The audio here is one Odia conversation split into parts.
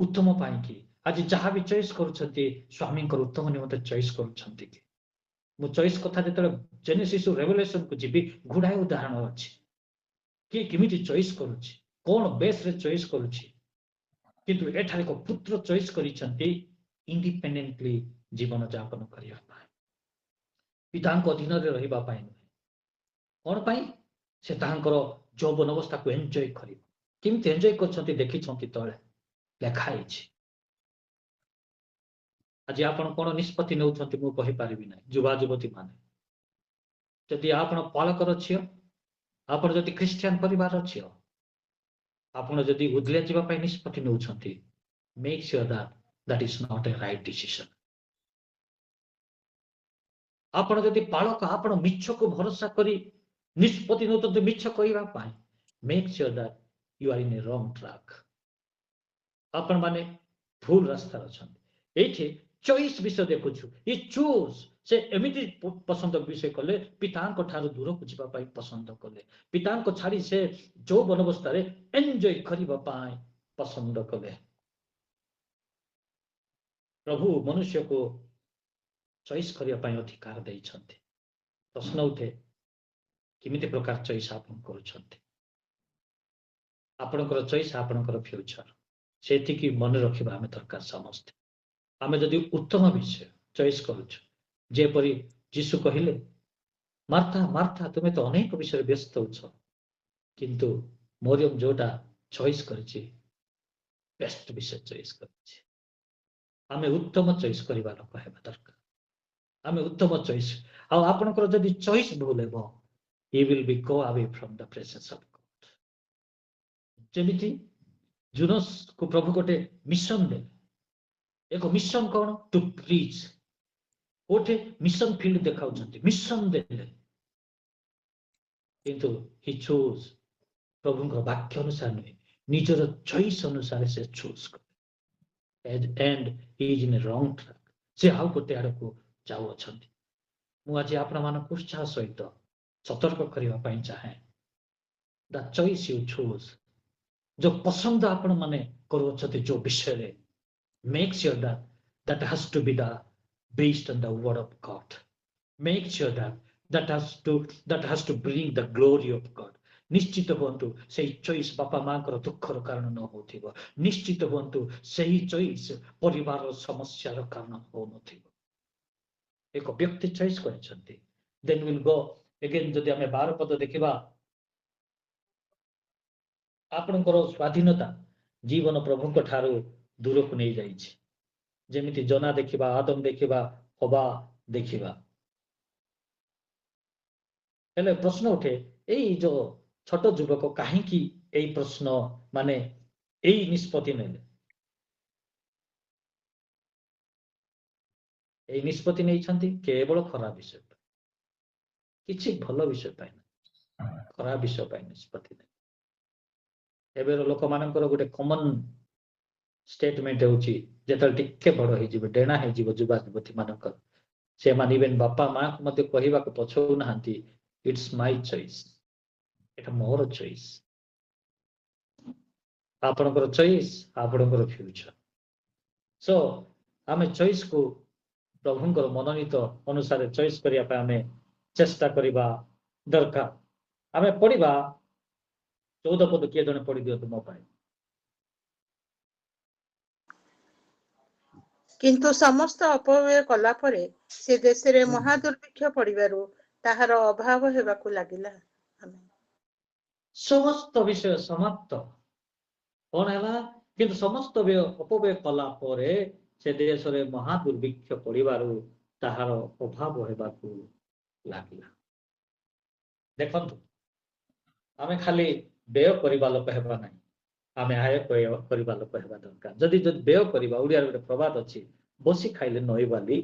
उत्तम पाई कि आज जहाँ भी चॉइस करुछंती स्वामी उत्तम निमंते चॉइस करुछंती कि मु चॉइस कथा जेतले जेनेसिस रेवलेशन को जीबी गुडाए उदाहरण अछि कि किमिति चॉइस करूछि कोन बेस रे चॉइस करूछि किंतु एठारे को पुत्र चॉइस करिसंती इंडिपेंडेंटली जीवन यापन करिया पाए पितांको अधीन रे रहिबा पाए नुहे कोन पाई से तांकर जौवन अवस्था को एन्जॉय करिब किमिति एन्जॉय करछंती देखिछंती तळे लेखा अछि आज आपण कोन निष्पत्ति नउछंती मु कहि पारिबि नै युवा युवती माने जदि आपण पालकर छियो आपण जदि क्रिश्चियन परिवार छियो आपण जदि उद्ले जीवा पाई निष्पत्ति नउछंती make sure that that is not a right decision आपण जदि पालक आपण मिछ को भरोसा करी निष्पत्ति नउछंती मिछ कहिबा पाई make sure that you are in a wrong track आपण माने भूल रास्ता अछंती एठी चॉइस विषय देखुछु ये चूज से एमिति पसंद विषय कले पितांको ठारो दूर को जीवा पाई पसंद कले पितांको छाड़ी से जो बनवस्था रे एन्जॉय करिबा पाई पसंद कले प्रभु मनुष्य को चॉइस करिया पाई अधिकार देइछंती प्रश्न उठे किमिति प्रकार चॉइस आपन करूछंती आपनकर चॉइस आपनकर फ्यूचर सेति की मन रखिबा हमें दरकार समस्त आमे जदि उत्तम विषय चॉइस करूछु जेपरि जीशु कहिले मार्था मार्था तुमे तो अनेक विषय व्यस्त होछ किंतु मरियम जोटा चॉइस करछि बेस्ट विषय चॉइस करछि आमे उत्तम चॉइस करिबा लोक हेबा दरकार आमे उत्तम चॉइस आ आपनकर जदि चॉइस भूल हेबो he will be go away from the presence of God जेमिति Junas को प्रभु गोटे मिशन दे एक मिशन कौन टू प्रीच गोटे मिशन फील्ड देखाउछंती मिशन देले किंतु ही चूज प्रभु वाक्य अनुसार नहीं निजर चॉइस अनुसार से चूज करे and he is in a wrong track से आउ गोटे आड़ को जाऊ अछंती मु आज आपण मानक उत्साह सहित सतर्क करबा पई चाहे द चॉइस यू चूज जो पसंद आपण माने करूछते जो विषय रे make sure that has to be the based on the word of God make sure that has to bring the glory of God निश्चित हुंतु सेही चॉइस बापा मां कर दुखर कारण न होथिबो निश्चित हुंतु सेही चॉइस परिवार समस्या कारण हो नथिबो एक व्यक्ति चॉइस करछंती देन विल गो अगेन जदि हमें 12 पद देखिबा आपनकर स्वाधीनता जीवन प्रभु को ठारो दूर को नहीं जाइछि जेमिति जना देखिबा आदम देखिबा हवा देखिबा हेले प्रश्न उठे एई जो छोट युवक काहे की एई प्रश्न माने एई निष्पत्ति नेले एई निष्पत्ति नै छथि केवल खराब विषय किछि भलो विषय पाइन खराब विषय पाइन निष्पत्ति नै एबेर लोक मानकर गोटे कॉमन स्टेटमेंट होची जेतल टिके बड़ हे जिवो डेना हे जिवो जुबा युवती मानकर से मानिबेन बापा मां को मते कहिबा को पछौ नाहंती it's my choice Etah more choice आपनकर चॉइस आपनकर फ्यूचर सो आमे चॉइस को प्रभुंकर मनोनीत अनुसार चॉइस करिया पे आमे चेष्टा करिबा दरकार आमे पढिबा 14 पद के जने पढि दियो त मो पाए किंतु समस्त अपव्यय कला परे से देश रे महादुर्भिक्ष पड़िबारु ताहार अभाव हेबाकू लागिला समस्त विषय समाप्त कौन है किंतु समस्त अपव्यय कला परे से देश रे महादुर्भिक्ष पड़िबारु ताहार अभाव हेबाकू लागिला देखंतु आमे खाली व्यय करिबा लोक हेबा नाही आमे आय करिबा लोक हेबा दरकार जदि व्यय करिबा उडिया रे प्रवाद अछि बसी खाइले नई वाली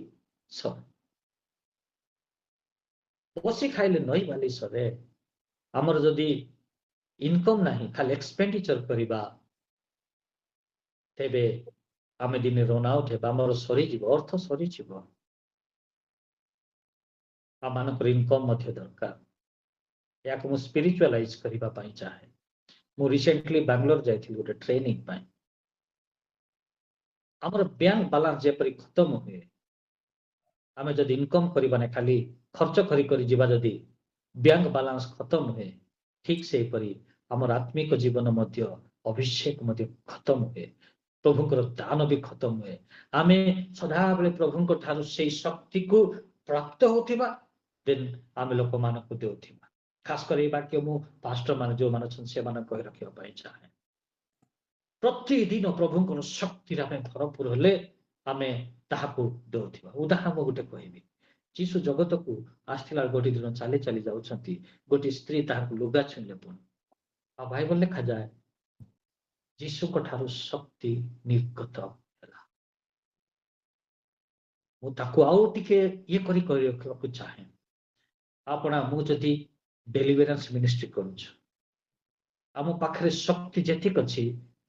सर बसी खाइले नई वाली सरे हमर जदि इनकम नाही खाली एक्सपेंडिचर करिबा तेबे आमे दिने रन आउट हेबा हमर सरी जीव अर्थ सरी जीव आमानकर इनकम मध्य दरकार याको मु स्पिरिचुअलाइज करिबा पई चाहे मु रिसेंटली बैंगलोर जाइथिल गोटे ट्रेनिंग पई ଆମର ବ୍ୟାଙ୍କ ବାଲାନ୍ସ ଯେପରି ଖତମ ହୁଏ, ଆମେ ଯଦି ଇନକମ୍ କରିବା ନା ଖାଲି ଖର୍ଚ୍ଚ କରି କରି ଯିବା, ଯଦି ବ୍ୟାଙ୍କ ବାଲାନ୍ସ ଖତମ ହୁଏ, ଠିକ ସେହିପରି ଆମର ଆତ୍ମିକ ଜୀବନ ମଧ୍ୟ ଅଭିଷେକ ମଧ୍ୟ ଖତମ ହୁଏ, ପ୍ରଭୁଙ୍କର ଦାନ ବି ଖତମ ହୁଏ। ଆମେ ସଦାବେଳେ ପ୍ରଭୁଙ୍କ ଠାରୁ ସେଇ ଶକ୍ତିକୁ ପ୍ରାପ୍ତ ହଉଥିବା, ଦେନ୍ ଆମେ ଲୋକମାନଙ୍କୁ ଦେଉଥିବା। ଖାସ କରି ଏଇ ବାକ୍ୟ ମୁଁ ପାଷ୍ଟର ମାନେ ଯୋଉମାନେ ଅଛନ୍ତି ସେମାନେ କହି ରଖିବା ପାଇଁ ଚାହେଁ। ପ୍ରତିଦିନ ପ୍ରଭୁଙ୍କର ଶକ୍ତିରେ ଆମେ ଭରପୁର ହେଲେ ଆମେ ତାହାକୁ ଦେଉଥିବା। ଉଦାହରଣ ମୁଁ ଗୋଟେ କହିବି, ଯୀଶୁ ଜଗତକୁ ଆସିଥିଲା ଗୋଟେ ଦିନ ଚାଲି ଚାଲି ଯାଉଛନ୍ତି, ଗୋଟିଏ ସ୍ତ୍ରୀ ତାହାକୁ ଲୁଗା ଛୁଇଁଲେ ପୁଣି, ଆଉ ବାଇବଲ ଲେଖାଯାଏ ଯୀଶୁଙ୍କ ଠାରୁ ଶକ୍ତି ନିର୍ଗତ ହେଲା। ମୁଁ ତାକୁ ଆଉ ଟିକେ ଇଏ କରି ରଖିବାକୁ ଚାହେଁ। ଆପଣ ମୁଁ ଯଦି ଡେଲିଭରାନ୍ସ ମିନିଷ୍ଟ୍ରି କରୁଛୁ, ଆମ ପାଖରେ ଶକ୍ତି ଯେତିକି ଅଛି,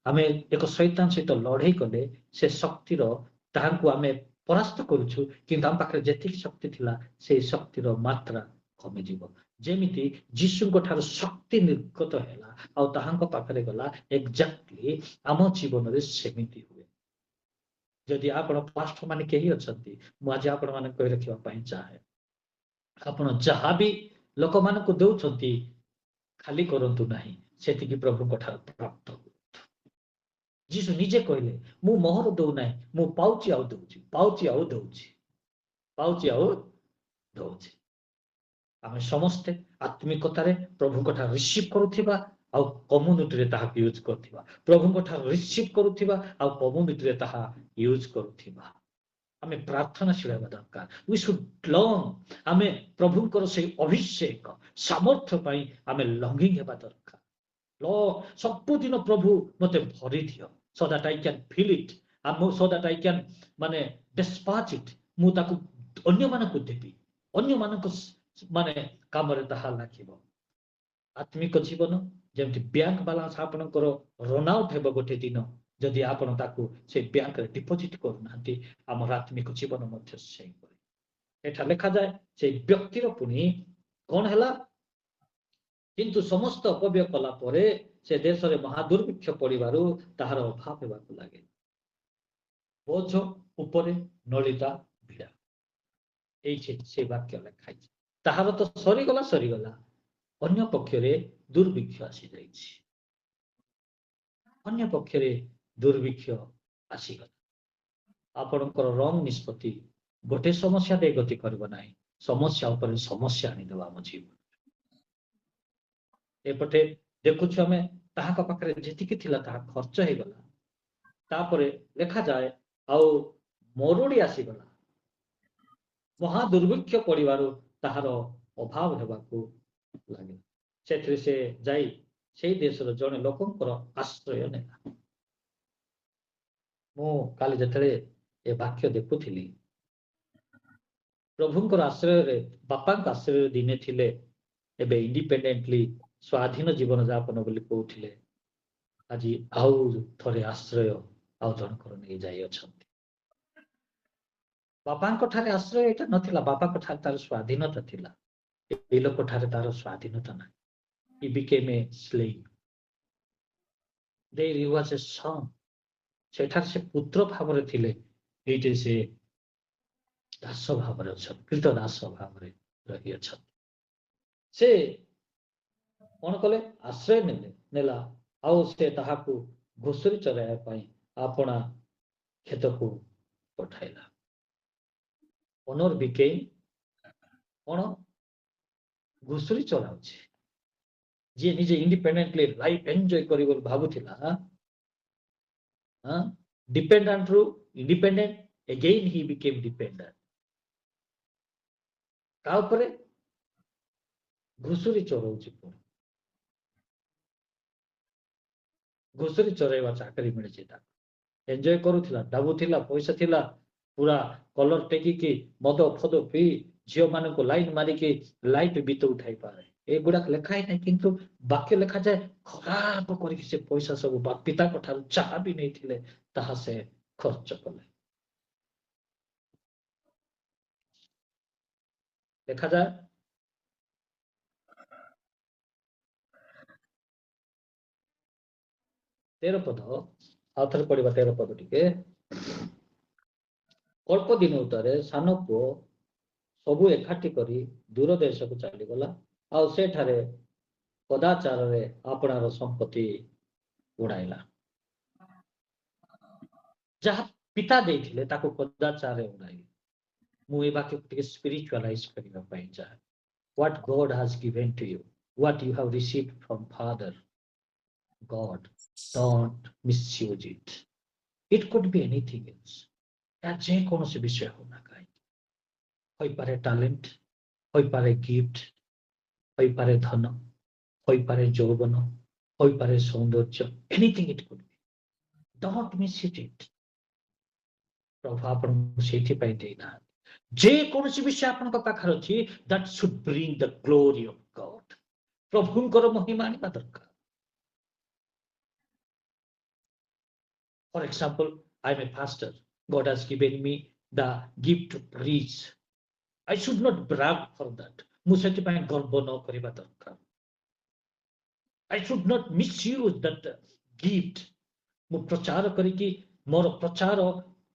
ଆମେ ଏକ ଶୈତାନ ସହିତ ଲଢେଇ କଲେ ସେ ଶକ୍ତିର ତାହାକୁ ଆମେ ପରାସ୍ତ କରୁଛୁ, କିନ୍ତୁ ଆମ ପାଖରେ ଯେତିକି ଶକ୍ତି ଥିଲା ସେଇ ଶକ୍ତିର ମାତ୍ରା କମିଯିବ। ଯେମିତି ଯୀଶୁଙ୍କ ଠାରୁ ଶକ୍ତି ନିର୍ଗତ ହେଲା ଆଉ ତାହାଙ୍କ ପାଖରେ ଗଲା, ଏକ୍ଜାକ୍ଟଲି ଆମ ଜୀବନରେ ସେମିତି ହୁଏ। ଯଦି ଆପଣ ପାଷ୍ଟର ମାନେ କେହି ଅଛନ୍ତି, ମୁଁ ଆଜି ଆପଣ ମାନଙ୍କୁ କହି ରଖିବା ପାଇଁ ଚାହେଁ, ଆପଣ ଯାହା ବି ଲୋକମାନଙ୍କୁ ଦଉଛନ୍ତି ଖାଲି କରନ୍ତୁ ନାହିଁ, ସେତିକି ପ୍ରଭୁଙ୍କ ଠାରୁ ପ୍ରାପ୍ତ କରନ୍ତୁ। ଯୀଶୁ ନିଜେ କହିଲେ, ମୁଁ ମୋହର ଦଉନାହିଁ, ମୁଁ ପାଉଛି ଆଉ ଦଉଛି, ପାଉଛି ଆଉ ଦଉଛି, ପାଉଛି ଆଉ ଦଉଛି। ଆମେ ସମସ୍ତେ ଆତ୍ମିକତାରେ ପ୍ରଭୁଙ୍କ ଠାରୁ ରିସିଭ କରୁଥିବା ଆଉ କମ୍ୟୁନିଟିରେ ତାହାକୁ ୟୁଜ କରୁଥିବା, ପ୍ରଭୁଙ୍କ ଠାରୁ ରିସିଭ କରୁଥିବା ଆଉ କମ୍ୟୁନିଟିରେ ତାହା ୟୁଜ କରୁଥିବା। ଆମେ ପ୍ରାର୍ଥନାଶୀଳ ହେବା ଦରକାର। ୱି ସୁଡ୍ ଲର୍ନ, ଆମେ ପ୍ରଭୁଙ୍କର ସେଇ ଅଭିଷେକ ସାମର୍ଥ୍ୟ ପାଇଁ ଆମେ ଲଙ୍ଗିଂ ହେବା ଦରକାର। ସବୁଦିନ ପ୍ରଭୁ ମତେ ଭରି ଦିଅ, so that I can feel it, so that I can ମାନେ dispatch it, ମୁଁ ତାକୁ ଅନ୍ୟମାନଙ୍କୁ ଦେବି, ଅନ୍ୟମାନଙ୍କ ମାନେ କାମରେ ତାହା ଲାଗିବ। ଆତ୍ମିକ ଜୀବନ ଯେମିତି ବ୍ୟାଙ୍କ ବାଲାନ୍ସ ଆପଣଙ୍କର ରନ୍ ଆଉଟ୍ ହେବ ଗୋଟେ ଦିନ, ଯଦି ଆପଣ ତାକୁ ସେ ବ୍ୟାଙ୍କରେ ଡିପୋଜିଟ କରୁନାହାନ୍ତି, ଆମର ଆତ୍ମିକ ଜୀବନ ମଧ୍ୟ ସେଇପରି। ଏଠା ଲେଖାଯାଏ ସେଇ ବ୍ୟକ୍ତିର ପୁଣି କଣ ହେଲା, କିନ୍ତୁ ସମସ୍ତ ଅପବ୍ୟୟ କଲା ପରେ ସେ ଦେଶରେ ମହାଦୁର୍ଭିକ୍ଷ ପଡ଼ିବାରୁ ତାହାର ଅଭାବ ହେବାକୁ ଲାଗେ। ବୋଝ ଉପରେ ନଳିତା ଭିଡ଼ା, ଏଇଠି ସେ ବାକ୍ୟ ଲେଖାଇଛି। ତାହାର ତ ସରିଗଲା ସରିଗଲା, ଅନ୍ୟ ପକ୍ଷରେ ଦୁର୍ଭିକ୍ଷ ଆସିଯାଇଛି, ଅନ୍ୟ ପକ୍ଷରେ ଦୁର୍ଭିକ୍ଷ ଆସିଗଲା। ଆପଣଙ୍କର ରଙ୍ଗ ନିଷ୍ପତ୍ତି ଗୋଟେ ସମସ୍ୟା ଦେଇ ଗତି କରିବ ନାହିଁ, ସମସ୍ୟା ଉପରେ ସମସ୍ୟା ଆଣିଦେବା ଆମ ଜୀବନ। ଏପଟେ ଦେଖୁଛୁ ଆମେ ତାହାଙ୍କ ପାଖରେ ଯେତିକି ଥିଲା ତାହା ଖର୍ଚ୍ଚ ହେଇଗଲା, ତାପରେ ଲେଖାଯାଏ ଆଉ ମରୁଡ଼ି ଆସିଗଲା, ମହା ଦୁର୍ଭିକ୍ଷ ପଡ଼ିବାରୁ ତାହାର ଅଭାବ ହେବାକୁ ଲାଗିଲା। ସେଥିରେ ସେ ଯାଇ ସେଇ ଦେଶର ଜଣେ ଲୋକଙ୍କର ଆଶ୍ରୟ ନେଲା। ମୁଁ କାଲି ଯେତେବେଳେ ଏ ବାକ୍ୟ ଦେଖୁଥିଲି, ପ୍ରଭୁଙ୍କର ଆଶ୍ରୟରେ, ବାପାଙ୍କ ଆଶ୍ରୟରେ ଦିନେ ଥିଲେ, ଏବେ ଇଣ୍ଡିପେଣ୍ଡେଣ୍ଟଲି ସ୍ୱାଧୀନ ଜୀବନ ଯାପନ ବୋଲି କହୁଥିଲେ, ଆଜି ଆଉ ଥରେ ଆଶ୍ରୟ ଆଉ ଜଣଙ୍କର ନେଇଯାଇ ଅଛନ୍ତି। ବାପାଙ୍କ ଠାରେ ଆଶ୍ରୟ ଏଇଟା ନଥିଲା, ବାପାଙ୍କ ଠାରେ ତାର ସ୍ୱାଧୀନତା ଥିଲା, ଏଇ ଲୋକ ଠାରେ ତାର ସ୍ୱାଧୀନତା ନାହିଁ। He became a slave. There he was a son. ସେଠାରେ ସେ ପୁତ୍ର ଭାବରେ ଥିଲେ, ଏଇଠି ସେ ଦାସ ଭାବରେ ଅଛନ୍ତି, କୃତ ଦାସ ଭାବରେ ରହିଅଛନ୍ତି। ସେ କଣ କଲେ, ଆଶ୍ରୟ ନେଲା ଆଉ ସେ ତାହାକୁ ଘୁଷୁରି ଚରାଇବା ପାଇଁ ଆପଣା କ୍ଷେତକୁ ପଠାଇଲା। ଓନର became କଣ, ଘୁଷୁରି ଚରାଉଛି। ଯିଏ ନିଜେ ଇଣ୍ଡିପେଣ୍ଡେଣ୍ଟଲି ଲାଇଫ ଏନ୍ଜୟ କରିବ ବୋଲି ଭାବୁଥିଲା, dependent ରୁ independent, again he became dependent। ତା ଉପରେ ଘୁଷୁରି ଚରଉଛି, ପୁଣି ଘୁଷୁରି ଚରାଇବା ଚାକିରି ମିଳିଛି ତାକୁ। ଏନ୍ଜୟ କରୁଥିଲା, ଡାବୁଥିଲା, ପଇସା ଥିଲା, ପୁରା କଲର ଟେକିକି ମଦ ଫଦ ପିଇ ଝିଅ ମାନଙ୍କୁ ଲାଇନ ମାରିକି ଲାଇଫ ବିତଉଥାଇ ପାରେ, ଏଗୁଡାକ ଲେଖା ହିଁ ନାହିଁ, କିନ୍ତୁ ବାକ୍ୟ ଲେଖାଯାଏ ଖରାପ କରିକି ସେ ପଇସା ସବୁ ପିତାଙ୍କ ଠାରୁ ଯାହା ବି ନେଇଥିଲେ ତାହା ସେ ଖର୍ଚ୍ଚ କଲେ। ଦେଖାଯାଏ ତେର ପଦ, ଆଉ ଥରେ ପଢିବା 13 ପଦ ଟିକେ। ଅଳ୍ପ ଦିନ ଭିତରେ ସାନ ପୁଅ ସବୁ ଏକାଠି କରି ଦୂର ଦେଶକୁ ଚାଲିଗଲା ଆଉ ସେଠାରେ କଦାଚାରରେ ଆପଣାର ସମ୍ପତ୍ତି ଉଡାଇଲା। ଯାହା ପିତା ଦେଇଥିଲେ ତାକୁ କଦାଚାରରେ ଉଡାଇଲେ। ମୁଁ ଏ ବାକ୍ୟକୁ ଟିକେ ସ୍ପିରିଚୁଆଲାଇଜ କରିବା ପାଇଁ ଚାହେଁ। What God has given to you, what you have received from Father God, don't misuse it. It could be anything else. या जे कौनसी विषय होना काहीଁକି ହୋଇପାରେ ଟ୍ୟାଲେଣ୍ଟ, ହୋଇପାରେ ଗିଫ୍ଟ, ହୋଇପାରେ ଧନ, ହୋଇପାରେ ଯୌବନ, ହୋଇପାରେ ସୌନ୍ଦର୍ଯ୍ୟ, anything it could be. Don't misuse it. ପ୍ରଭୁ ଆପଣଙ୍କୁ ସେଇଥିପାଇଁ ଦେଇନାହାନ୍ତି। ଯେ କୌଣସି ବିଷୟ ଆପଣଙ୍କ ପାଖରେ ଅଛି, that should bring the glory of God. ପ୍ରଭୁଙ୍କର ମହିମା ଆଣିବା ଦରକାର। For example, I'm a pastor. God has given me the gift to preach. I should not brag for that. ମୁଁ ସେଥିପାଇଁ ଗର୍ବ ନ କରିବା ଦରକାର। I should not misuse that gift. ମୁଁ ପ୍ରଚାର କରିକି ମୋର ପ୍ରଚାର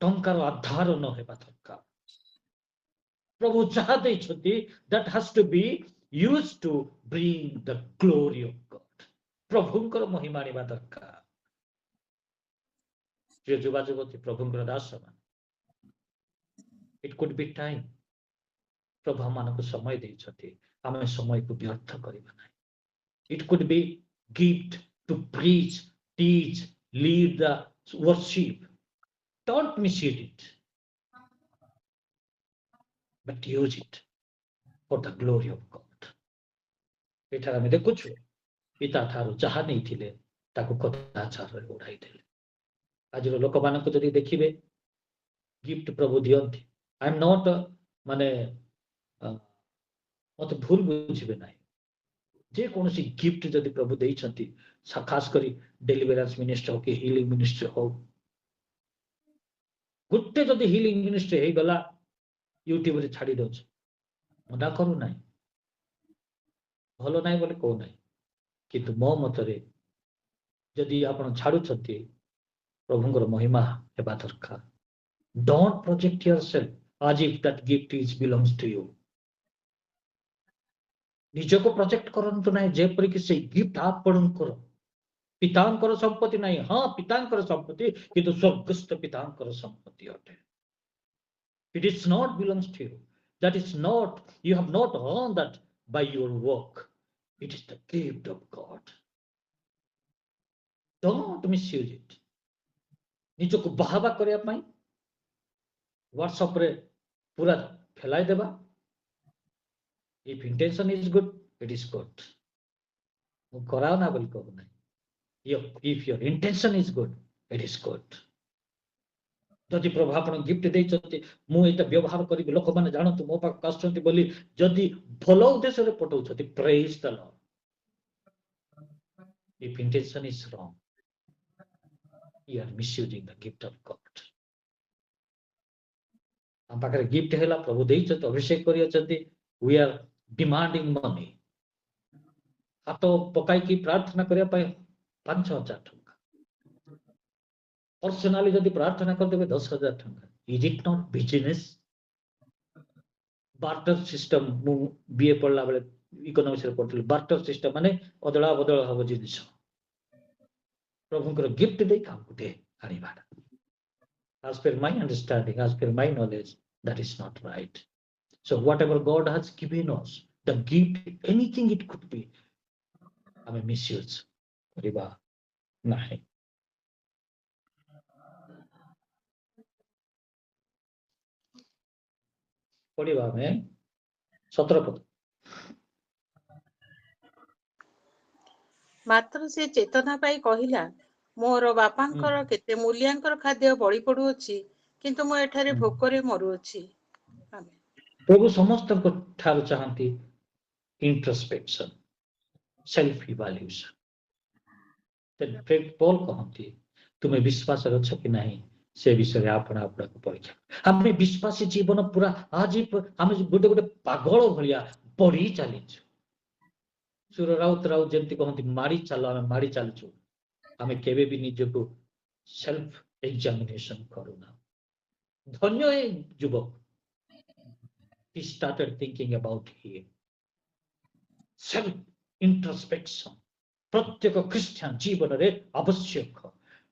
ଟଙ୍କାର ଆଧାର ନ ହେବା ଦରକାର। ପ୍ରଭୁ ଯାହା ଦେଇଛନ୍ତି, that has to be used to bring the glory of God. ପ୍ରଭୁଙ୍କର ମହିମା ଆଣିବା ଦରକାର। ପ୍ରିୟ ଯୁବା ଯୁବତୀ, ପ୍ରଭୁଙ୍କର ଦାସମାନେ, it could be time. ପ୍ରଭୁ ଆମମାନଙ୍କୁ ସମୟ ଦେଇଛନ୍ତି, ଆମେ ସମୟକୁ ବ୍ୟର୍ଥ କରିବା ନାହିଁ। It could be gift to preach, teach, lead the worship. Don't misuse it, but use it for the glory of God. ଏଠାରେ ଆମେ ଦେଖୁଛୁ ପିତା ଠାରୁ ଯାହା ନେଇଥିଲେ ତାକୁ କଦାଚାରରେ ଉଡାଇ ଦେଲେ। ଆଜିର ଲୋକମାନଙ୍କୁ ଯଦି ଦେଖିବେ, ଗିଫ୍ଟ ପ୍ରଭୁ ଦିଅନ୍ତି। ଆଇ ଏମ୍ ନଟ୍ ମାନେ ମତେ ଭୁଲ ବୁଝିବେ ନାହିଁ। ଯେ କୌଣସି ଗିଫ୍ଟ ଯଦି ପ୍ରଭୁ ଦେଇଛନ୍ତି, ଖାସ କରି ଡେଲିଭରାନ୍ସ ମିନିଷ୍ଟ୍ରି ହଉ କି ହିଲିଂ ମିନିଷ୍ଟ୍ରି ହଉ, ଗୋଟେ ଯଦି ହିଲିଂ ମିନିଷ୍ଟ୍ରି ହେଇଗଲା, ୟୁଟ୍ୟୁବରେ ଛାଡି ଦଉଛି। ମନା କରୁନାହିଁ, ଭଲ ନାହିଁ ବୋଲି କହୁନାହିଁ, କିନ୍ତୁ ମୋ ମତରେ ଯଦି ଆପଣ ଛାଡୁଛନ୍ତି, ପ୍ରଭୁଙ୍କର ମହିମା ହେବା ଦରକାର। Don't project yourself as if that gift is belongs to you. ନିଜକୁ ପ୍ରୋଜେକ୍ଟ କରନ୍ତୁ ନାହିଁ ଯେପରିକି ସେଇ ଗିଫ୍ଟ ଆପଣଙ୍କର। ପିତାଙ୍କର ସମ୍ପତ୍ତି ନାହିଁ। ହଁ, ପିତାଙ୍କର ସମ୍ପତ୍ତି, କିନ୍ତୁ ସ୍ୱର୍ଗସ୍ଥ ପିତାଙ୍କର ସମ୍ପତ୍ତି ଅଟେ। It is not belongs to you. That is not, you have not earned that by your work. It is the gift of God. Don't misuse it. ନିଜକୁ ବାହାବା କରିବା ପାଇଁ ହ୍ୱାଟ୍ସଆପରେ ପୁରା ଫେଲାଇ ଦେବା। If intention is good, it is good. ମୁଁ କରାଅ ନା ବୋଲି କହୁନାହିଁ। If your intention is good, it is good. ଯଦି ପ୍ରଭୁ ଆପଣ ଗିଫ୍ଟ ଦେଇଛନ୍ତି, ମୁଁ ଏଇଟା ବ୍ୟବହାର କରିବି, ଲୋକମାନେ ଜାଣନ୍ତୁ ମୋ ପାଖକୁ ଆସୁଛନ୍ତି ବୋଲି ଯଦି ଭଲ ଉଦ୍ଦେଶ୍ୟରେ ପଠଉଛନ୍ତି, praise the Lord. If intention is wrong, you are misusing the gift of God. ଆମ ପାଖରେ ଗିଫ୍ଟ ହେଲା, ପ୍ରଭୁ ଦେଇଛନ୍ତି, ଅଭିଷେକ କରିଅଛନ୍ତି, we are demanding money. ହାତ ପକାଇକି ପ୍ରାର୍ଥନା କରିବା ପାଇଁ 5,000 ଟଙ୍କା। ପର୍ସନାଲି ଯଦି ପ୍ରାର୍ଥନା କରିଦେବେ 10,000 ଟଙ୍କା। Is it not business? Barter system, ମୁଁ ବିଏ ପଢିଲା ବେଳେ ଇକୋନୋମିକ୍ସରେ ପଢୁଥିଲି। ବାର୍ଟର ସିଷ୍ଟମ ମାନେ ଅଦଳା ବଦଳ ହବ ଜିନିଷ। ପ୍ରଭୁଙ୍କର ଗିଫ୍ଟ ଦେଇ କାମ ଗୋଟେ ଆଣିବା। As per my understanding, as per my knowledge, that is not right. So whatever God has given us, the gift, anything it could be, ଆମେ misuse କରିବା ନାହିଁ। ପଢିବା ଆମେ 17 ପଦ। ମାତ୍ର ସେ ଚେତନା ପାଇ କହିଲା, ମୋର ବାପାଙ୍କର କେତେ ମୂଲ୍ୟାଙ୍କର ଖାଦ୍ୟ ବଳି ପଡୁଅଛି, କିନ୍ତୁ ମୁଁ ଏଠାରେ ଭୋକରେ ମରୁଅଛି। ଆମେନ୍। ପ୍ରଭୁ ସମସ୍ତଙ୍କ ଠାରୁ ଚାହାନ୍ତି ଇଣ୍ଟ୍ରୋସ୍ପେକ୍ସନ, ସେଲ୍ଫ ଇଭାଲ୍ୟୁଏସନ। ପୌଲ କହନ୍ତି, ତୁମେ ବିଶ୍ୱାସରେ ଅଛ କି ନାହିଁ ସେ ବିଷୟରେ ଆପଣ ଆପଣଙ୍କୁ ପରୀକ୍ଷା। ଆମେ ବିଶ୍ୱାସୀ ଜୀବନ ପୁରା ଆଜି ଆମେ ଗୋଟେ ପାଗଳ ଭଳିଆ ବଢି ଚାଲିଛୁ। ସୁର ରାଉତ ଯେମିତି କହନ୍ତି, ମାଡି ଚାଲ, ଆମେ ମାଡି ଚାଲିଛୁ। ଆମେ କେବେ ବି ନିଜକୁ ସେଲ୍ଫ ଏକ୍ସାମିନେସନ କରୁନା। धन्य है युवक. He started thinking about him. Self introspection. प्रत्येक ख्रिस्टियन जीवन रे आवश्यक.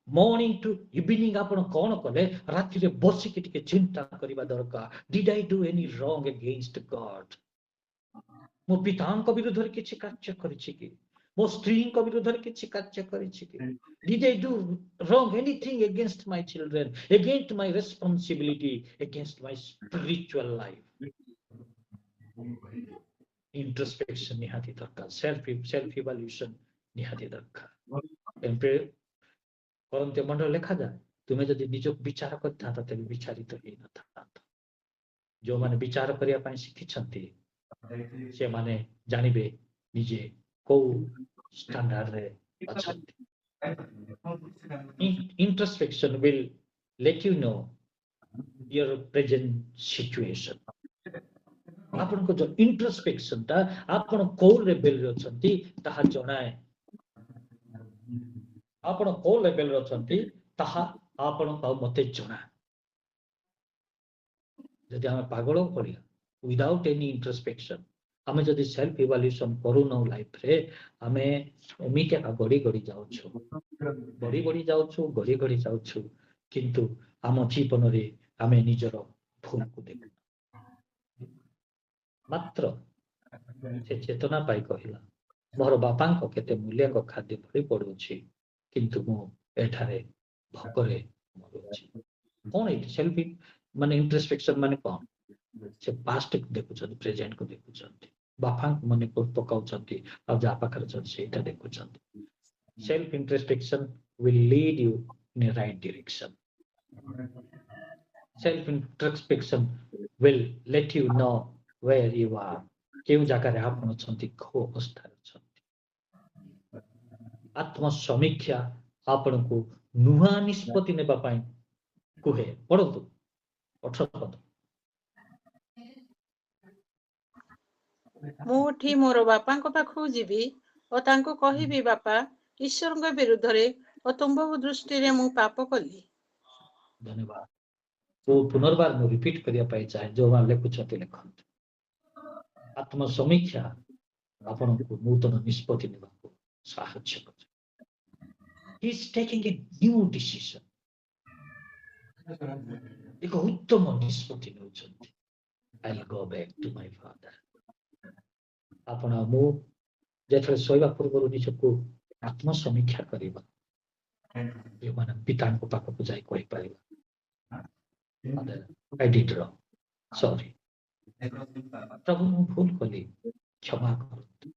मॉर्निंग टू इवनिंग आपण कोन कले राति रे बसी के टिके चिंता करिबा दरकार. Did I do any wrong against God? मो पितांक विरुद्ध रे किछि कार्य करिछि कि? मो स्त्रींक विरुद्ध रे किछि कार्य करिछि कि? Did I do wrong anything against my children, against my responsibility, against my spiritual life? Introspection निहाती दरकार. सेल्फ इवैल्यूएशन निहाती दरकार. एम्प्रे करन्ते मंडल लेखा जाए तुमे जदि निजक विचार करता तते विचारित हेइ नथा. जो माने विचार करिया पई शिखिछंती से माने जानिबे निजे को स्टैंडर्ड रे अछंती. Introspection will let you know your present situation. आपण को जो इंट्रोस्पेक्शन ता आपण को लेवल रे अछंती ताहा जणाए. आपण को लेवल रे अछंती ताहा आपण को मते जणा. जदि हम पागल पड़िया विदाउट एनी इंट्रोस्पेक्शन हमें जदि सेल्फ इवैल्यूएशन करू न लाइफ रे हमें एमिते गड़ी गड़ी जाउछु गड़ी जाउछु किंतु हम जीवन रे हमें निजर भूल को देखु. मात्र से चेतना पाई कहला मोर बापा को केते मूल्य को खाद्य भरी पड़ुछि किंतु मो एठारे भोकरे मरुछि. कोन ए सेल्फ माने इंट्रोस्पेक्शन माने कोन? से पास्ट को देखुछन, प्रेजेंट को देखुछन, बापा माने को पकाउछंती अब जा पाखर छ सेटा देखुछंती. Self introspection will lead you in a right direction. Self introspection will let you know where you are. केउ जाकर आपण छंती को अवस्था छंती. आत्म समीक्षा आपण को नुहा निष्पत्ति नेबा पई कुहे पड़तु 18 पद. ମୁଁ ଉଠି ମୋର ବାପାଙ୍କ ପାଖକୁ ଯିବି ଓ ତାଙ୍କୁ କହିବି, ବାପା, ଈଶ୍ୱରଙ୍କ ବିରୁଦ୍ଧରେ ଓ ତୁମ୍ଭ ଦୃଷ୍ଟିରେ ମୁଁ ପାପ କଲି. धन्यवाद. वो पुनर्बार में रिपीट करिया पाई चाहे जो मान लेखुछते लेखंत. आत्म समीक्षा आपण को नूतन निष्पत्ति नेबाको साहाय्य करे. He is taking a new decision. एक उत्तम निष्पत्ति नेउछंती. I'll go back to my father. आपण मो जेथरे सोइबा पूर्व निजको आत्म समीक्षा करिबा. यो माने पिता को पाखको जाई कहि Paribas. Father, I did wrong. Sorry. प्रभु मु भूल कली क्षमा करतु.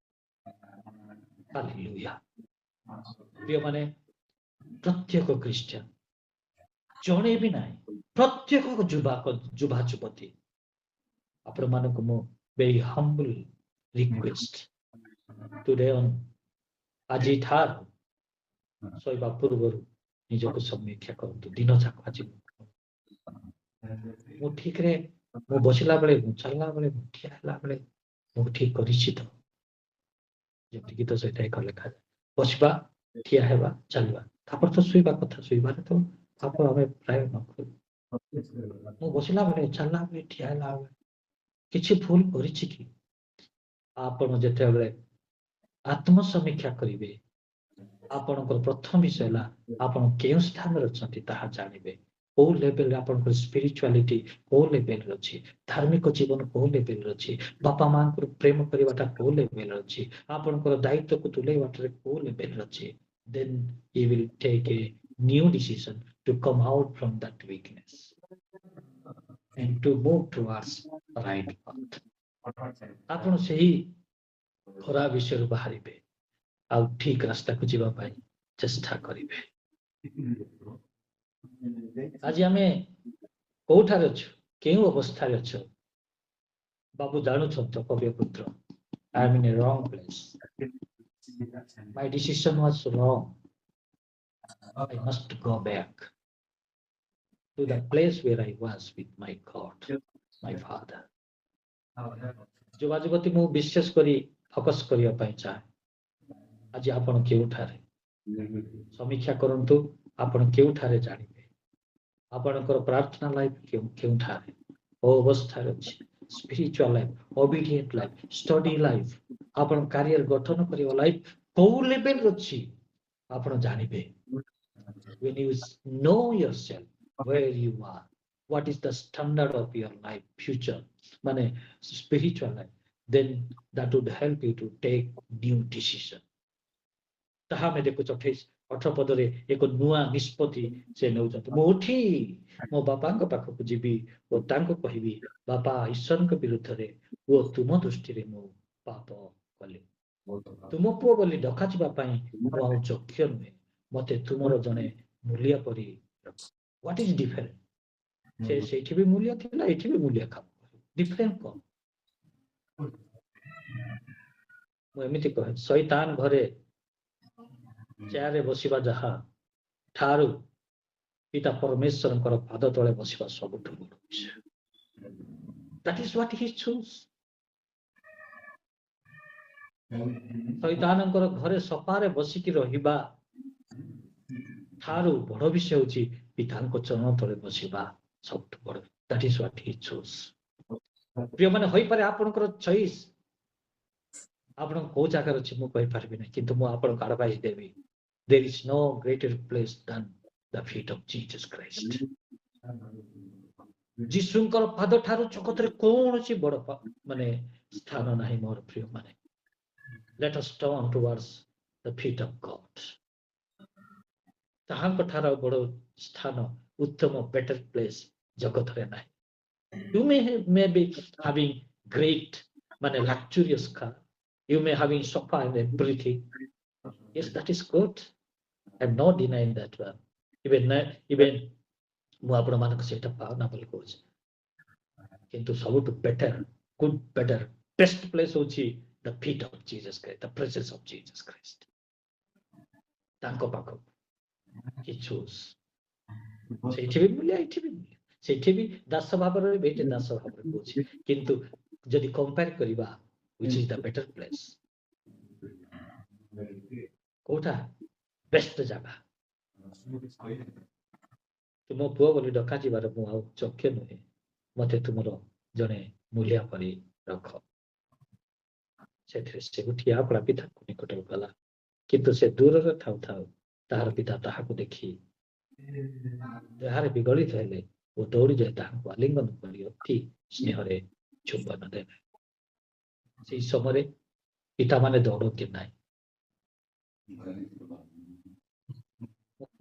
हालेलुया. प्रिय माने प्रत्येक क्रिश्चियन जणे भी नाही प्रत्येक जुबा जुबती आपण मानको मो very humble request today on आजि ठार सोइबा पूर्व निजको समीक्षा करतु. दिन जाक आज मु ठीक रे मु बसिला बेले मु चलला बेले मु ठियाला बेले मु ठीक करिछि तो जेति कि तो सेटाई कर लेखा बसबा ठिया हेबा चलबा तापर तो सुइबा कथा सुइबा तो तापर हमें प्राय न कर. मु बसिला बेले चलला बेले ठियाला बेले किछि भूल करिछि कि आपण जेते बेले आत्म समीक्षा करिवे आपणकर प्रथम विषय ला आपण केउ स्थान रे छथि ताहा जानिबे. को लेवल रे आपणकर स्पिरिचुअलिटी को लेवल रे अछि, धार्मिक जीवन को लेवल रे अछि, बापा मां को प्रेम करिवाटा को लेवल रे अछि, आपणकर दायित्व को तुलेवाटा रे को लेवल रे अछि. then he will take a new decision to come out from that weakness and to move towards right path. आपण सही खरा विषय रे बाहरिबे आ ठीक रास्ता को जीवा पाई चेष्टा करिवे. आज आमे कोठारे अछु केउ अवस्था रे अछु बाबू जानु छत कवि पुत्र I am in a wrong place. My decision was wrong. I must go back to the place where I was with my God, my Father. जुबाजुबती मु विशेष करी फोकस करिया पाई चाहे. आज आपण केउठारे समीक्षा करंतु आपण केउठारे जानिबे ଆପଣଙ୍କର ପ୍ରାର୍ଥନା ଲାଇଫ କେଉଁଠାରେ ଅବସ୍ଥାରେ ଅଛି spiritual life obedient life study life ଆପଣ କ୍ୟାରିୟର ଗଠନ କରିବା ଲାଇଫ କୋଉ ଲେଭେଲ ଅଛି ଆପଣ ଜାଣିବେ when you know yourself where you are what is the standard of your life future ମାନେ spiritual life then that would help you to take new decision ତାହା ଆମେ ଦେଖୁଛୁ 28 ପଦରେ ଏକ ନୂଆ ନିଷ୍ପତ୍ତି ସେ ନେଉଛନ୍ତି ମୁଁ ଉଠି ମୋ ବାପାଙ୍କ ପାଖକୁ ଯିବି ଓ ତାଙ୍କୁ କହିବି ବାପା ଈଶ୍ୱରଙ୍କ ବିରୁଦ୍ଧରେ ଓ ତୁମ ଦୃଷ୍ଟିରେ ମୁଁ ପାପ କଲି ତୁମ ପୁଅ ବୋଲି ଡକାଯିବା ପାଇଁ ମୁଁ ଆଉ ଯୋଗ୍ୟ ନୁହେଁ ମତେ ତୁମର ଜଣେ ମୂଲିଆ ପରି ରଖ ହ୍ୱାଟ ଇଜ ଡିଫରେଣ୍ଟ ସେ ସେଇଠି ବି ମୂଲିଆ ଥିଲା ଏଠି ବି ମୂଲିଆ କାମ ଡିଫରେଣ୍ଟ କଣ ମୁଁ ଏମିତି କହେ ଶୈତାନ ଘରେ ଚେୟାରରେ ବସିବା ଯାହା ଠାରୁ ପିତା ପରମେଶ୍ୱରଙ୍କର ପାଦ ତଳେ ବସିବା ସବୁଠୁ ବଡ଼ ବିଷୟ that is what he chose ଶୈତାନଙ୍କର ଘରେ ସଫାରେ ବସିକି ରହିବା ଠାରୁ ବଡ଼ ବିଷୟ ହେଉଛି ପିତାଙ୍କ ଚରଣ ତଳେ ବସିବା ସବୁଠୁ ବଡ଼ that is what he chose ପ୍ରିୟମାନେ ହୋଇପାରେ ଆପଣଙ୍କର ଚଏସ୍ ଆପଣ କୋଉ ଜାଗାରେ ଅଛି ମୁଁ କହିପାରିବି ନାହିଁ କିନ୍ତୁ ମୁଁ ଆପଣଙ୍କୁ ଆଡଭାଇସ୍ ଦେବି there is no greater place than the feet of Jesus Christ ଯୀଶୁଙ୍କର ପାଦ ଠାରୁ ଜଗତରେ କୌଣସି ବଡ଼ ମାନେ ସ୍ଥାନ ନାହିଁ ମୋର ପ୍ରିୟ ମାନେ let us turn towards the feet of God ତାହାଙ୍କ ଠାରୁ ବଡ଼ ସ୍ଥାନ ଉତ୍ତମ better place ଜଗତରେ ନାହିଁ you may be having great ମାନେ luxurious car you may having sofa and everything yes that is good I'm not denying that one even ମୁଁ ଆପଣମାନଙ୍କୁ ସେଇଟା ପାଉନା ବୋଲି କହୁଛି କିନ୍ତୁ ସବୁଠୁ better good better best place ହେଉଛି the feet of Jesus Christ the presence of Jesus Christ ତାଙ୍କ ପାଖକୁ he chose ସେଇଠି ବି ମୂଲ୍ୟ ଏଠି ବି ମୂଲ୍ୟ ସେଇଠି ବି ଦାସ ଭାବରେ ରହିବେ ଏଠି ଦାସ ଭାବରେ କହୁଛି କିନ୍ତୁ ଯଦି କମ୍ପେୟାର କରିବା which is the better place କୋଉଟା ବେଷ୍ଟ ଜାଗା ତୁମ ପୁଅ ବୋଲି ଡକାଯିବାର ମୁଁ ଆଉ ଯୋଗ୍ୟ ନୁହେଁ ମତେ ତୁମର ଜଣେ ମୂଲିଆ ପରି ରଖ ସେଥିରେ ସେ ଉଠି ଆପଣା ପିତାଙ୍କ ନିକଟକୁ ଗଲା କିନ୍ତୁ ସେ ଦୂରରେ ଥାଉ ଥାଉ ତାହାର ପିତା ତାହାକୁ ଦେଖି ଯାହାର ବିଗଳିତ ହେଲେ ଓ ଦୌଡ଼ି ଯାଇ ତାହାଙ୍କୁ ଆଲିଙ୍ଗନ କରି ଅତି ସ୍ନେହରେ ଚୁମ୍ବନ ଦେଲେ ସେଇ ସମୟରେ ପିତାମାନେ ଦୌଡ଼ନ୍ତି ନାହିଁ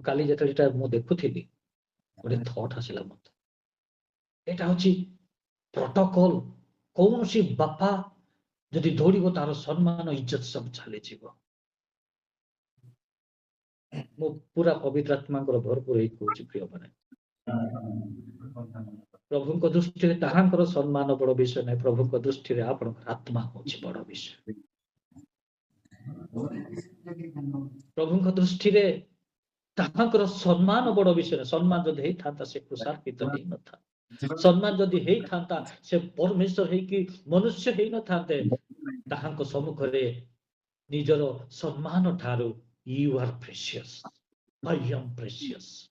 କାଲି ଯେତେବେଳେ ମୁଁ ଦେଖୁଥିଲି ଗୋଟେ ଥଟ୍ ଆସିଲା ମତେ ଏଇଟା ହଉଛି ପ୍ରୋଟୋକଲ କୌଣସି ବାପା ଯଦି ଦୌଡ଼ିବ ତାର ସମ୍ମାନ ଇଜ୍ଜତ ସବୁ ଚାଲିଯିବ ମୁଁ ପୁରା ପବିତ୍ର ଆତ୍ମାଙ୍କର ଭରପୁର ହେଇ କହୁଛି ପ୍ରିୟମାନେ ପ୍ରଭୁଙ୍କ ଦୃଷ୍ଟିରେ ତାହାଙ୍କର ସମ୍ମାନ ବଡ଼ ବିଷୟ ନାହିଁ ପ୍ରଭୁଙ୍କ ଦୃଷ୍ଟିରେ ଆପଣଙ୍କର ଆତ୍ମା ହଉଛି ବଡ଼ ବିଷୟ ପ୍ରଭୁଙ୍କ ଦୃଷ୍ଟିରେ ତାହାଙ୍କର ସମ୍ମାନ ବଡ଼ ବିଷୟ ସମ୍ମାନ ଯଦି ହେଇଥାନ୍ତା ସେ କୃଷାର୍ପିତ ହେଇନଥାନ୍ତା ସମ୍ମାନ ଯଦି ହେଇଥାନ୍ତା ସେ ପରମେଶ୍ୱର ହେଇକି ମନୁଷ୍ୟ ହେଇନଥାନ୍ତେ ତାହାଙ୍କ ସମ୍ମୁଖରେ ନିଜର ସମ୍ମାନ ଠାରୁ you are precious I am precious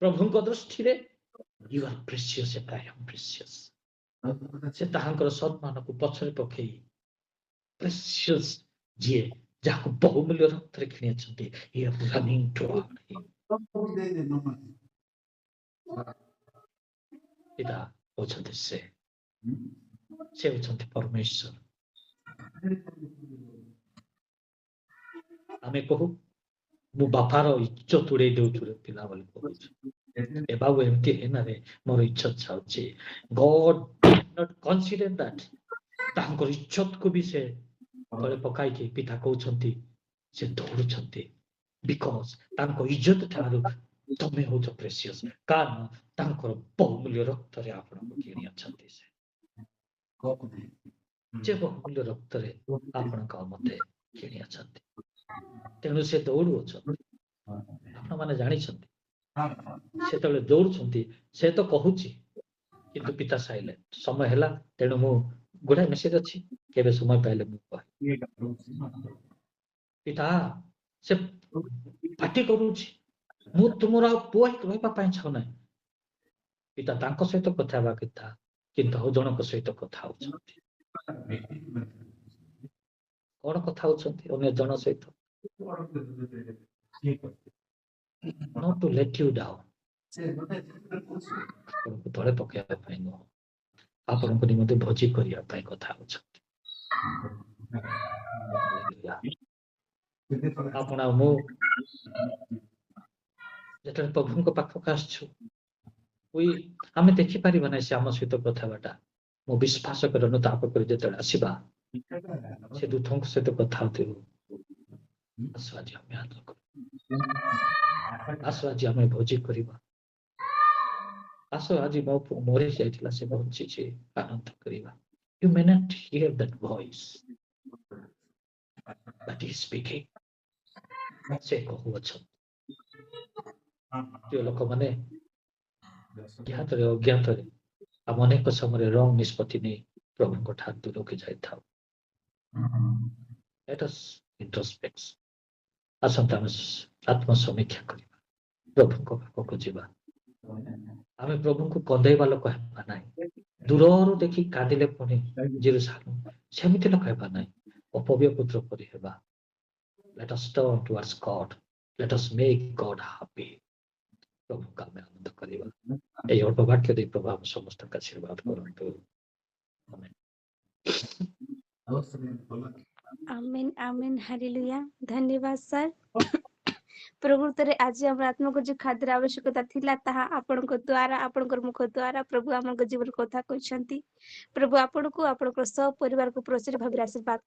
ପ୍ରଭୁଙ୍କ ଦୃଷ୍ଟିରେ you are precious and I am precious ସେ ତାହାଙ୍କର ସମ୍ମାନକୁ ପଛରେ ପକେଇ precious ଯିଏ ଯାହାକୁ ବହୁମୂଲ୍ୟ ରକ୍ତରେ କିଣିଛନ୍ତି he is running toward him ପିତା ହେଉଛନ୍ତି ସେ ହେଉଛନ୍ତି ପରମେଶ୍ୱର ଆମେ କହୁ ମୁଁ ବାପାର ଇଜ୍ଜତ ଉଡେଇ ଦେଉଛୁ ପିଲା ବୋଲି କହୁଛୁ ଏ ବାବୁ ଏମିତି ହେଇନାରେ ମୋର ଇଜ୍ଜତ ଯାଉଛି God did not consider that ତାଙ୍କର ଇଜ୍ଜତକୁ ବି ସେ ତଳେ ପକାଇକି ପିତା କହୁଛନ୍ତି ସେ ଦୌଡୁଛନ୍ତି ବିକଜ ତାଙ୍କ ଇଜ୍ଜତ ଠାରୁ ତମେ ହଉଛ ପ୍ରେସିୟସ୍ କାରଣ ତାଙ୍କର ବହୁମୂଲ୍ୟ ରକ୍ତରେ ଆପଣଙ୍କୁ କିଣି ଅଛନ୍ତି ସେ ବହୁମୂଲ୍ୟ ରକ୍ତରେ ଆପଣଙ୍କ ମତେ କିଣି ଅଛନ୍ତି ତେଣୁ ସେ ଦୌଡୁଅଛନ୍ତି ଆପଣମାନେ ଜାଣିଛନ୍ତି ସେତେବେଳେ ଦୌଡୁଛନ୍ତି ସେ ତ କହୁଛି କିନ୍ତୁ ପିତା ସାଇଲେଣ୍ଟ ସମୟ ହେଲା ତେଣୁ ମୁଁ ଗୁଡାଏ ମେସେଜ ଅଛି କେବେ ସମୟ ପାଇଲେ ମୁଁ କହିବି ପିତା ସେ ପାଟି କରୁଛି ମୁଁ ତୁମର ଆଉ ପୁଅ ହେଇକି ରହିବା ପାଇଁ ଚାହୁଁନାହିଁ। ପିତା ତାଙ୍କ ସହିତ କଥା ହେବା କଥା, କିନ୍ତୁ ଆଉ ଜଣଙ୍କ ସହିତ କଥା ହଉଛନ୍ତି। କଣ କଥା ହଉଛନ୍ତି ଅନ୍ୟ ଜଣ ସହିତ? Not to let you down, ଆପଣଙ୍କୁ ତଳେ ପକେଇବା ପାଇଁ ନୁହଁ, ଆପଣଙ୍କ ନିମନ୍ତେ ଭୋଜି କରିବା ପାଇଁ କଥା ହଉଛନ୍ତି। ଆପଣ ଆଉ ମୁଁ ଯେତେବେଳେ ପ୍ରଭୁଙ୍କ ପାଖକୁ ଆସିଛୁ, ଆମେ ଦେଖିପାରିବା ନାହିଁ ସେ ଆମ ସହିତ କଥା ହେବାଟା। ମୁଁ ବିଶ୍ୱାସ କରେ ତା ପାଖରେ ଯେତେବେଳେ ଆସିବା, ସେ ଦୂତଙ୍କ ସହିତ କଥା ହଉଥିବୁ। ଆସ ଆଜି ଆମେ ଆଦର କରୁ, ଆସ ଆଜି ଆମେ ଭୋଜି କରିବା, ଆସ ଆଜି ମୋ ପୁଅ ମରି ଯାଇଥିଲା ସେ ବଞ୍ଚିଛି, ଆନନ୍ଦ କରିବା। You may not hear that voice, but he is speaking. ସେ କହୁଅଛନ୍ତି। ପ୍ରିୟ ଲୋକମାନେ, ଜ୍ଞାତରେ ଅଜ୍ଞାତରେ ଆମେ ଅନେକ ସମୟରେ ରଙ୍ଗ ନିଷ୍ପତ୍ତି ନେଇ ପ୍ରଭୁଙ୍କ ଠାରୁ ଦୂରକୁ ଯାଇଥାଉ। Let us introspect. ଆସନ୍ତୁ ଆମେ ଆତ୍ମସମୀକ୍ଷା କରିବା, ପ୍ରଭୁଙ୍କ ପାଖକୁ ଯିବା। ଆମେ ପ୍ରଭୁଙ୍କୁ କନ୍ଦେଇବା ଲୋକ ହେବା ନାହିଁ, ଦୂରରୁ ଦେଖି କାନ୍ଦିଲେ ପୁଣି ଜେରୁସାଲେମ ସେମିତି ଲୋକ ହେବା ନାହିଁ, ଅପବ୍ୟ ପୁତ୍ର ପରି ହେବା। Let us turn towards God. Let us make God happy. ପ୍ରଭୁଙ୍କୁ ଆମେ ଆନନ୍ଦ କରିବା। ଏହି ଅଳ୍ପ ବାକ୍ୟ ଦେଇ ପ୍ରଭୁ ଆମ ସମସ୍ତଙ୍କ ଆଶୀର୍ବାଦ କରନ୍ତୁ। आमेन आमेन हालेलुया। धन्यवाद सर। प्रकृତରେ ଆଜି ଆମର ଆତ୍ମକୁ ଯୋଉ ଖାଦ୍ୟର ଆବଶ୍ୟକତା ଥିଲା ତାହା ଆପଣଙ୍କ ଦ୍ୱାରା ଆପଣଙ୍କର ମୁଖ ଦ୍ୱାରା ପ୍ରଭୁ ଆମଙ୍କ ଜୀବନ କଥା କହିଛନ୍ତି। ପ୍ରଭୁ ଆପଣଙ୍କୁ ଆପଣଙ୍କର ସହ ପରିବାରକୁ ପ୍ରଚୁର ଭାବରେ ଆଶୀର୍ବାଦ